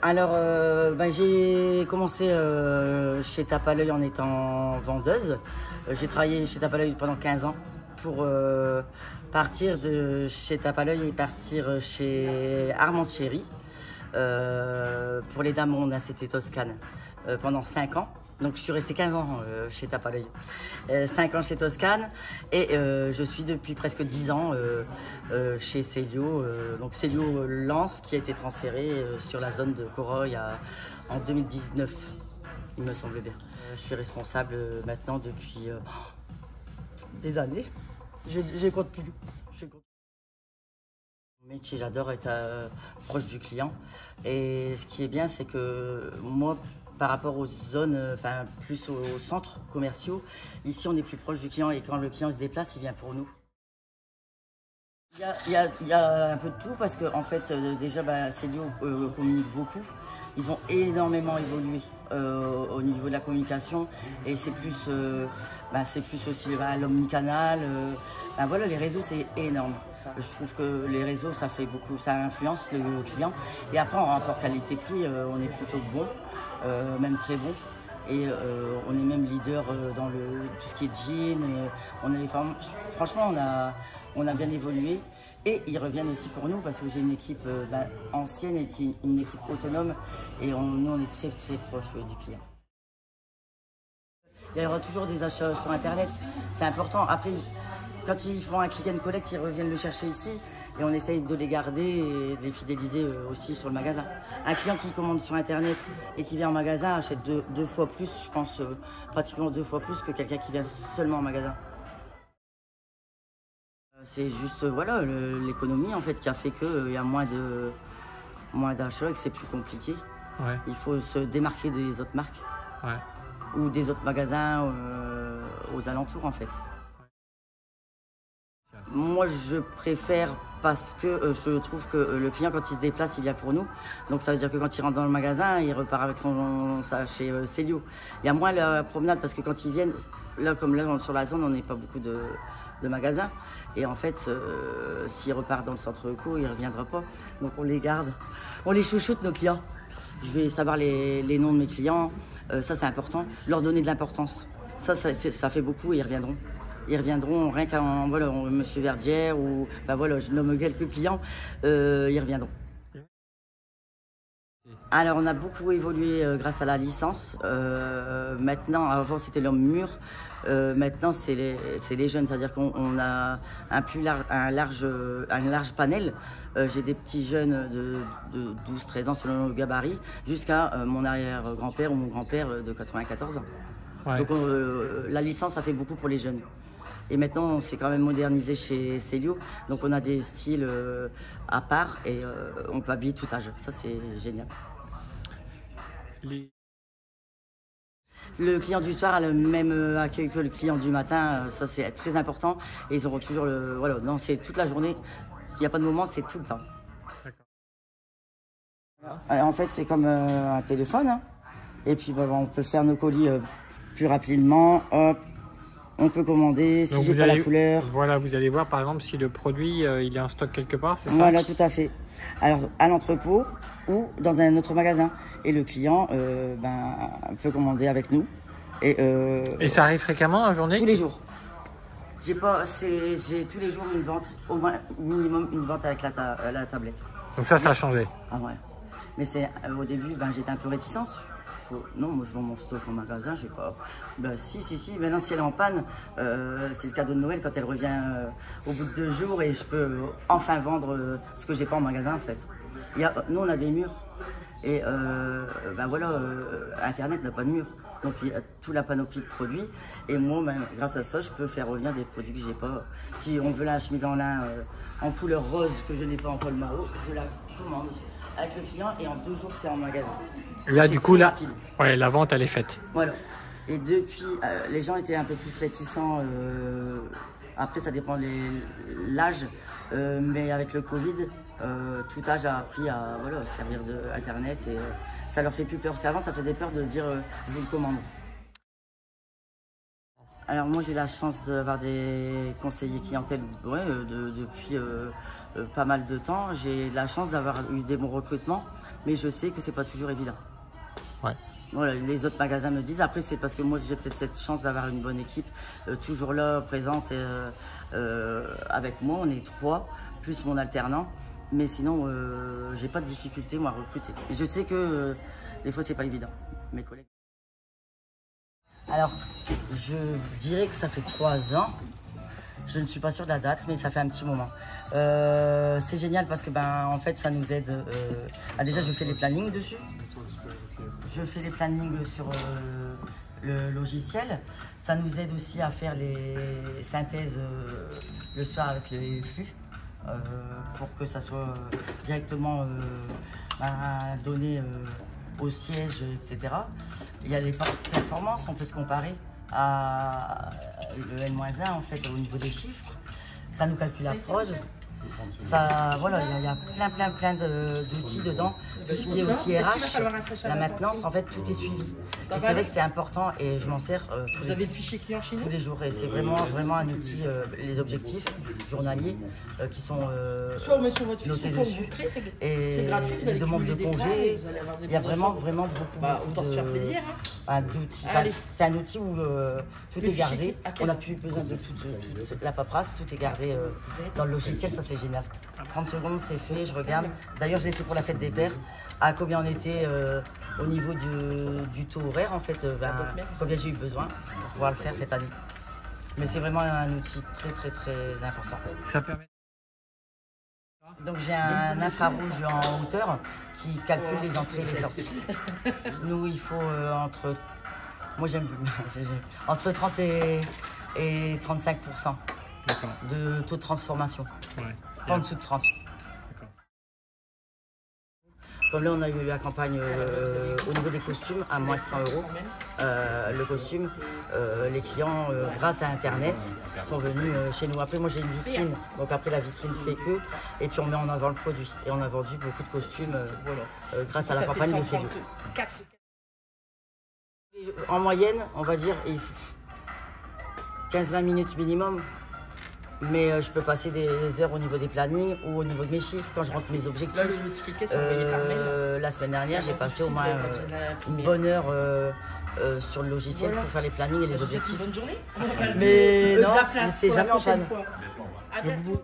Alors, j'ai commencé chez Tape à l'œil en étant vendeuse. J'ai travaillé chez Tape à l'œil pendant 15 ans pour partir de chez Tape à l'œil et partir chez Armand Chéry. Pour les dames, on a c'était Toscane pendant 5 ans. Donc je suis restée 15 ans chez Tape à l'œil. 5 ans chez Toscane et je suis depuis presque 10 ans chez Célio. Donc Célio Lens qui a été transféré sur la zone de Coroy en 2019, il me semble bien. Je suis responsable maintenant depuis des années. Je compte plus. Mon métier, j'adore être proche du client. Et ce qui est bien, c'est que moi, par rapport aux zones, plus aux centres commerciaux, ici on est plus proche du client et quand le client se déplace, il vient pour nous. Il y a un peu de tout parce que en fait, déjà, Célio communique beaucoup. Ils ont énormément évolué au niveau de la communication et c'est plus aussi l'omnicanal. Voilà, les réseaux, c'est énorme. Je trouve que les réseaux, ça fait beaucoup, ça influence le client. Et après, en rapport qualité-prix, on est plutôt bon, même très bon. Et on est même leader dans tout ce qui est jean. Franchement, on a bien évolué. Et ils reviennent aussi pour nous parce que j'ai une équipe ancienne et une équipe autonome. Et nous, on est très très proche du client. Il y aura toujours des achats sur Internet, c'est important. Après, quand ils font un click and collect, ils reviennent le chercher ici. Et on essaye de les garder et de les fidéliser aussi sur le magasin. Un client qui commande sur Internet et qui vient en magasin achète deux fois plus, je pense pratiquement 2 fois plus que quelqu'un qui vient seulement en magasin. C'est juste l'économie en fait qui a fait qu'il y a moins d'achats et que c'est plus compliqué. Ouais. Il faut se démarquer des autres marques ou des autres magasins aux alentours en fait. Moi, je préfère parce que je trouve que le client, quand il se déplace, il vient pour nous. Donc, ça veut dire que quand il rentre dans le magasin, il repart avec ça chez Célio. Il y a moins la promenade parce que quand ils viennent, comme là, sur la zone, on n'est pas beaucoup de magasins. Et en fait, s'ils repartent dans le centre co, il ne reviendra pas. Donc, on les garde. On les chouchoute, nos clients. Je vais savoir les noms de mes clients. Ça, c'est important. Leur donner de l'importance. Ça fait beaucoup et ils reviendront. Ils reviendront rien qu'en Monsieur Verdière ou je nomme quelques clients, ils reviendront. Alors on a beaucoup évolué grâce à la licence. Maintenant, avant c'était l'homme mûr, maintenant c'est les jeunes, c'est-à-dire qu'on a un large panel. J'ai des petits jeunes de 12-13 ans selon le gabarit, jusqu'à mon arrière-grand-père ou mon grand-père de 94 ans. Ouais. Donc la licence, ça fait beaucoup pour les jeunes. Et maintenant, on s'est quand même modernisé chez Célio. Donc on a des styles à part et on peut habiller tout âge. Ça, c'est génial. Le client du soir a le même accueil que le client du matin. Ça, c'est très important. Et ils auront toujours c'est toute la journée. Il n'y a pas de moment, c'est tout le temps. En fait, c'est comme un téléphone. Hein. Et puis, on peut faire nos colis plus rapidement. Hop. On peut commander, si j'ai pas la couleur. Voilà, vous allez voir par exemple si le produit il est en stock quelque part, c'est ça? Voilà, tout à fait. Alors, à l'entrepôt ou dans un autre magasin. Et le client peut commander avec nous. Et ça arrive fréquemment dans la journée? Tous les jours. J'ai tous les jours une vente, au moins minimum une vente avec la tablette. Donc ça a changé? Ah ouais. Mais au début, j'étais un peu réticente. Non, moi je vends mon stock en magasin, j'ai pas. Si. Maintenant, si elle est en panne, c'est le cadeau de Noël quand elle revient au bout de 2 jours et je peux enfin vendre ce que j'ai pas en magasin en fait. Nous, on a des murs et Internet n'a pas de mur. Donc il y a toute la panoplie de produits et moi, grâce à ça, je peux faire revenir des produits que j'ai pas. Si on veut la chemise en lin en couleur rose que je n'ai pas en Paul Mao, je la commande avec le client et en 2 jours, c'est en magasin. Là, du coup, la vente, elle est faite. Voilà. Et depuis, les gens étaient un peu plus réticents. Après, ça dépend de l'âge. Mais avec le Covid, tout âge a appris à servir d'Internet. Et ça leur fait plus peur. Avant, ça faisait peur de dire je vous le commande. Alors moi j'ai la chance d'avoir des conseillers clientèle depuis pas mal de temps. J'ai la chance d'avoir eu des bons recrutements, mais je sais que c'est pas toujours évident. Ouais. Voilà, les autres magasins me disent. Après c'est parce que moi j'ai peut-être cette chance d'avoir une bonne équipe toujours là, présente avec moi. On est 3, plus mon alternant. Mais sinon j'ai pas de difficulté moi à recruter. Et je sais que des fois c'est pas évident. Mes collègues. Alors, je dirais que ça fait 3 ans. Je ne suis pas sûre de la date, mais ça fait un petit moment. C'est génial parce que en fait, ça nous aide. Déjà, je fais les plannings dessus. Je fais les plannings sur le logiciel. Ça nous aide aussi à faire les synthèses le soir avec les flux. Pour que ça soit directement donné au siège, etc. Il y a les performances, on peut se comparer à le N-1 en fait au niveau des chiffres. Ça nous calcule la prod. Ça, voilà, il y a plein d'outils dedans. Tout ce qui est aussi RH, la maintenance, en fait, tout est suivi. Et c'est vrai que c'est important et je m'en sers tous les jours. Et c'est vraiment un outil, les objectifs journaliers qui sont notés dessus. Et les demandes de congés, il y a vraiment beaucoup d'outils. C'est un outil où tout est gardé. On n'a plus besoin de toute la paperasse, tout est gardé dans le logiciel, ça c'est génial. 30 secondes, c'est fait, je regarde. D'ailleurs, je l'ai fait pour la fête des pères. À combien on était au niveau du taux horaire, en fait, combien j'ai eu besoin pour pouvoir le faire cette année. Mais c'est vraiment un outil très important. Ça permet. Donc j'ai un infrarouge en hauteur qui calcule les entrées et les sorties. Nous, il faut entre 30 et 35% de taux de transformation. Ouais. Pas en dessous de 30. Comme là, on a eu la campagne au niveau des costumes à moins de 100 €. Le costume, les clients, grâce à Internet, sont venus chez nous. Après, moi, j'ai une vitrine. Donc après, la vitrine fait que. Et puis, on met en avant le produit. Et on a vendu beaucoup de costumes grâce à la campagne de C2. En moyenne, on va dire, 15-20 minutes minimum. Mais je peux passer des heures au niveau des plannings ou au niveau de mes chiffres quand je rentre mes objectifs. Là, le ticket caisse envoyé par mail. La semaine dernière, j'ai passé au moins une bonne heure sur le logiciel pour faire les plannings et les objectifs. Bonne journée. Mais non, c'est jamais en panne. À bientôt.